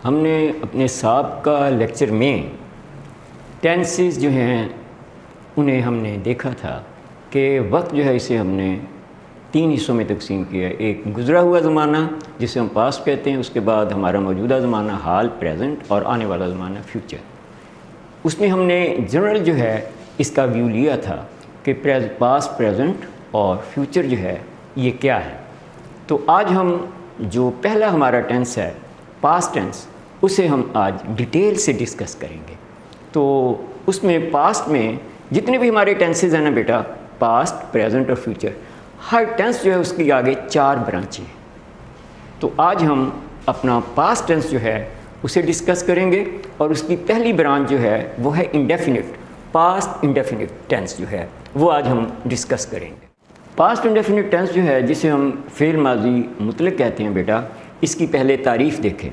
ہم نے اپنے سابقہ لیکچر میں ٹینسز جو ہیں انہیں ہم نے دیکھا تھا کہ وقت جو ہے اسے ہم نے 3 حصوں میں تقسیم کیا ہے۔ ایک گزرا ہوا زمانہ جسے ہم پاسٹ کہتے ہیں، اس کے بعد ہمارا موجودہ زمانہ حال پریزنٹ، اور آنے والا زمانہ فیوچر۔ اس میں ہم نے جنرل جو ہے اس کا ویو لیا تھا کہ پاسٹ، پریزنٹ اور فیوچر جو ہے یہ کیا ہے۔ تو آج ہم جو پہلا ہمارا ٹینس ہے پاسٹ ٹینس، اسے ہم آج ڈیٹیل سے ڈسکس کریں گے۔ تو اس میں پاسٹ میں جتنے بھی ہمارے ٹینسز ہیں نا بیٹا، پاسٹ، پریزنٹ اور فیوچر، ہر ٹینس جو ہے اس کی آگے 4 برانچیں ہیں۔ تو آج ہم اپنا پاسٹ ٹینس جو ہے اسے ڈسکس کریں گے، اور اس کی پہلی برانچ جو ہے وہ ہے انڈیفینٹ، پاسٹ انڈیفینٹ ٹینس جو ہے وہ آج ہم ڈسکس کریں گے۔ پاسٹ انڈیفینٹ ٹینس جو ہے جسے ہم فعل ماضی مطلق کہتے ہیں بیٹا، اس کی پہلے تعریف دیکھیں۔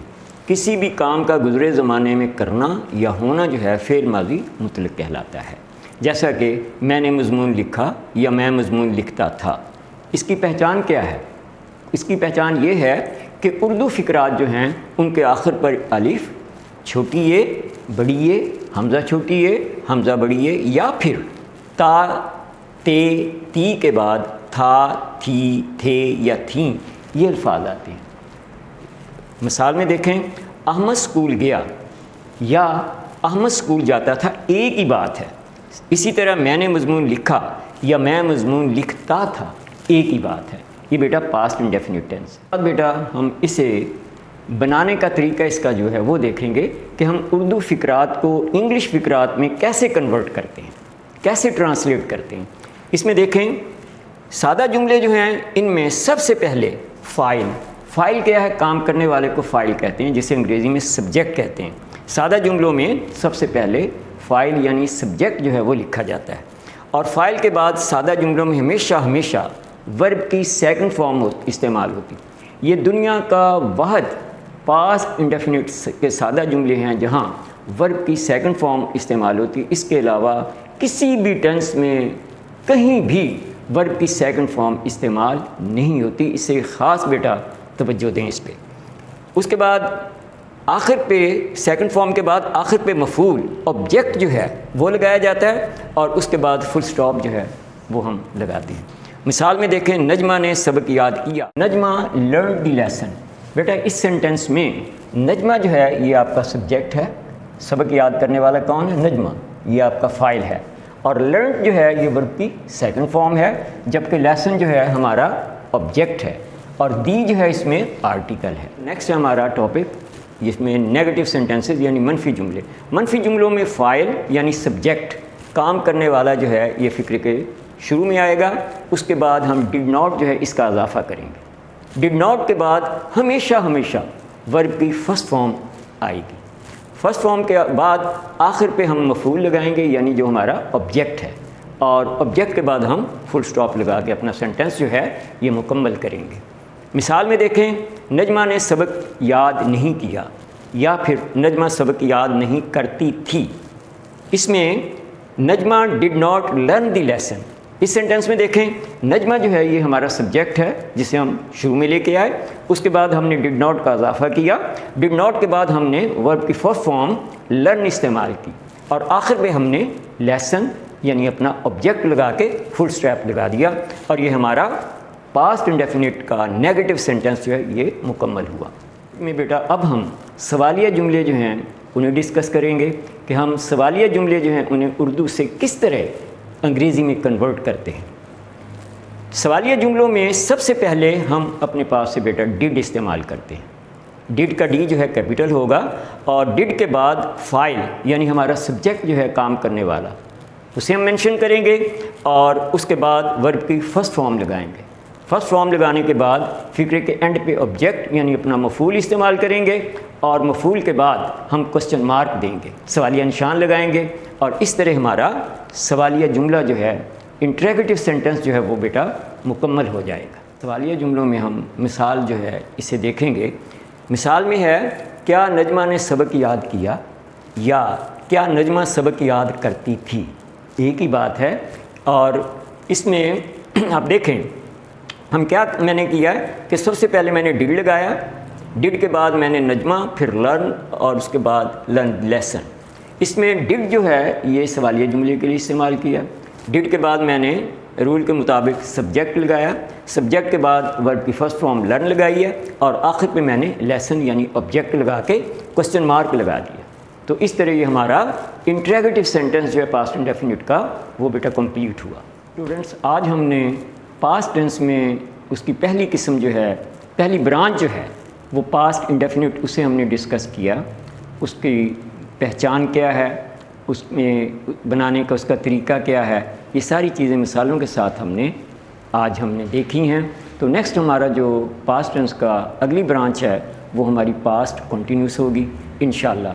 کسی بھی کام کا گزرے زمانے میں کرنا یا ہونا جو ہے فعل ماضی مطلق کہلاتا ہے، جیسا کہ میں نے مضمون لکھا یا میں مضمون لکھتا تھا۔ اس کی پہچان کیا ہے؟ اس کی پہچان یہ ہے کہ اردو فقرات جو ہیں ان کے آخر پر الف، چھوٹی اے، بڑی اے، حمزہ چھوٹی اے، حمزہ بڑی اے، یا پھر تا، تے، تی کے بعد تھا، تھی، تھے یا تھیں، یہ الفاظ آتے ہیں۔ مثال میں دیکھیں، احمد اسکول گیا یا احمد اسکول جاتا تھا، ایک ہی بات ہے۔ اسی طرح میں نے مضمون لکھا یا میں مضمون لکھتا تھا، ایک ہی بات ہے۔ یہ بیٹا پاسٹ انڈیفینٹ ٹینس۔ اب بیٹا ہم اسے بنانے کا طریقہ اس کا جو ہے وہ دیکھیں گے کہ ہم اردو فقرات کو انگلش فقرات میں کیسے کنورٹ کرتے ہیں، کیسے ٹرانسلیٹ کرتے ہیں۔ اس میں دیکھیں، سادہ جملے جو ہیں ان میں سب سے پہلے فائل کیا ہے؟ کام کرنے والے کو فائل کہتے ہیں، جسے انگریزی میں سبجیکٹ کہتے ہیں۔ سادہ جملوں میں سب سے پہلے فائل یعنی سبجیکٹ جو ہے وہ لکھا جاتا ہے، اور فائل کے بعد سادہ جملوں میں ہمیشہ ورب کی سیکنڈ فارم استعمال ہوتی۔ یہ دنیا کا واحد پاسٹ انڈیفینٹ کے سادہ جملے ہیں جہاں ورب کی سیکنڈ فارم استعمال ہوتی۔ اس کے علاوہ کسی بھی ٹینس میں کہیں بھی ورب کی سیکنڈ فارم استعمال نہیں ہوتی۔ اسے خاص بیٹا توجہ دیں اس پہ۔ اس کے بعد آخر پہ سیکنڈ فارم کے بعد آخر پہ مفعول، آبجیکٹ جو ہے وہ لگایا جاتا ہے، اور اس کے بعد فل سٹاپ جو ہے وہ ہم لگاتے ہیں۔ مثال میں دیکھیں، نجمہ نے سبق یاد کیا، نجمہ لرن دی لیسن۔ بیٹا اس سینٹینس میں نجمہ جو ہے یہ آپ کا سبجیکٹ ہے، سبق یاد کرنے والا کون ہے؟ نجمہ، یہ آپ کا فائل ہے، اور لرن جو ہے یہ ورب کی سیکنڈ فارم ہے، جبکہ لیسن جو ہے ہمارا آبجیکٹ ہے، اور دی جو ہے اس میں آرٹیکل ہے۔ نیکسٹ ہے ہمارا ٹاپک جس میں نیگیٹو سینٹینسز یعنی منفی جملے۔ منفی جملوں میں فائل یعنی سبجیکٹ، کام کرنے والا جو ہے یہ فقرے کے شروع میں آئے گا۔ اس کے بعد ہم ڈڈ ناٹ جو ہے اس کا اضافہ کریں گے۔ ڈڈ ناٹ کے بعد ہمیشہ ورب کی فرسٹ فارم آئے گی۔ فرسٹ فارم کے بعد آخر پہ ہم مفعول لگائیں گے یعنی جو ہمارا آبجیکٹ ہے، اور آبجیکٹ کے بعد ہم فل سٹاپ لگا کے اپنا سینٹینس جو ہے یہ مکمل کریں گے۔ مثال میں دیکھیں، نجمہ نے سبق یاد نہیں کیا، یا پھر نجمہ سبق یاد نہیں کرتی تھی۔ اس میں Najma did not learn the lesson. اس سینٹینس میں دیکھیں، نجمہ جو ہے یہ ہمارا سبجیکٹ ہے جسے ہم شروع میں لے کے آئے، اس کے بعد ہم نے ڈڈ ناٹ کا اضافہ کیا، ڈڈ ناٹ کے بعد ہم نے ورب کی فرسٹ فارم لرن استعمال کی، اور آخر میں ہم نے لیسن یعنی اپنا آبجیکٹ لگا کے فل سٹاپ لگا دیا، اور یہ ہمارا پاسٹ انڈیفینٹ کا نیگیٹو سینٹینس جو ہے یہ مکمل ہوا۔ میں بیٹا اب ہم سوالیہ جملے جو ہیں انہیں ڈسکس کریں گے کہ ہم سوالیہ جملے جو ہیں انہیں اردو سے کس طرح انگریزی میں کنورٹ کرتے ہیں۔ سوالیہ جملوں میں سب سے پہلے ہم اپنے پاس سے بیٹا ڈڈ استعمال کرتے ہیں۔ ڈڈ کا ڈی جو ہے کیپٹل ہوگا، اور ڈڈ کے بعد فائل یعنی ہمارا سبجیکٹ جو ہے کام کرنے والا، اسے ہم مینشن کریں گے، اور اس کے بعد ورب کی فرسٹ فارم لگائیں گے۔ فرسٹ فارم لگانے کے بعد فقرے کے اینڈ پہ آبجیکٹ یعنی اپنا مفعول استعمال کریں گے، اور مفعول کے بعد ہم کوسچن مارک دیں گے، سوالیہ نشان لگائیں گے، اور اس طرح ہمارا سوالیہ جملہ جو ہے انٹریگیٹو سینٹینس جو ہے وہ بیٹا مکمل ہو جائے گا۔ سوالیہ جملوں میں ہم مثال جو ہے اسے دیکھیں گے۔ مثال میں ہے، کیا نجمہ نے سبق یاد کیا، یا کیا نجمہ سبق یاد کرتی تھی، ایک ہی بات ہے۔ اور اس میں آپ دیکھیں میں نے کیا ہے کہ سب سے پہلے میں نے ڈڈ لگایا، ڈڈ کے بعد میں نے نجمہ، پھر لرن اور اس کے بعد لرن لیسن۔ اس میں ڈڈ جو ہے یہ سوالیہ جملے کے لیے استعمال کیا، ڈڈ کے بعد میں نے رول کے مطابق سبجیکٹ لگایا، سبجیکٹ کے بعد ورب کی فرسٹ فارم لرن لگائی ہے، اور آخر پہ میں نے لیسن یعنی آبجیکٹ لگا کے کوسچن مارک لگا دیا۔ تو اس طرح یہ ہمارا انٹریگیٹو سینٹنس جو ہے پاسٹ انڈیفینٹ کا وہ بیٹا کمپلیٹ ہوا۔ اسٹوڈنٹس آج ہم نے پاسٹ ٹینس میں اس کی پہلی قسم جو ہے، پہلی برانچ جو ہے وہ پاسٹ انڈیفینٹ، اسے ہم نے ڈسکس کیا، اس کی پہچان کیا ہے، اس میں بنانے کا اس کا طریقہ کیا ہے، یہ ساری چیزیں مثالوں کے ساتھ آج ہم نے دیکھی ہیں۔ تو نیکسٹ ہمارا جو پاسٹ ٹینس کا اگلی برانچ ہے وہ ہماری پاسٹ کنٹینیوس ہوگی انشاءاللہ۔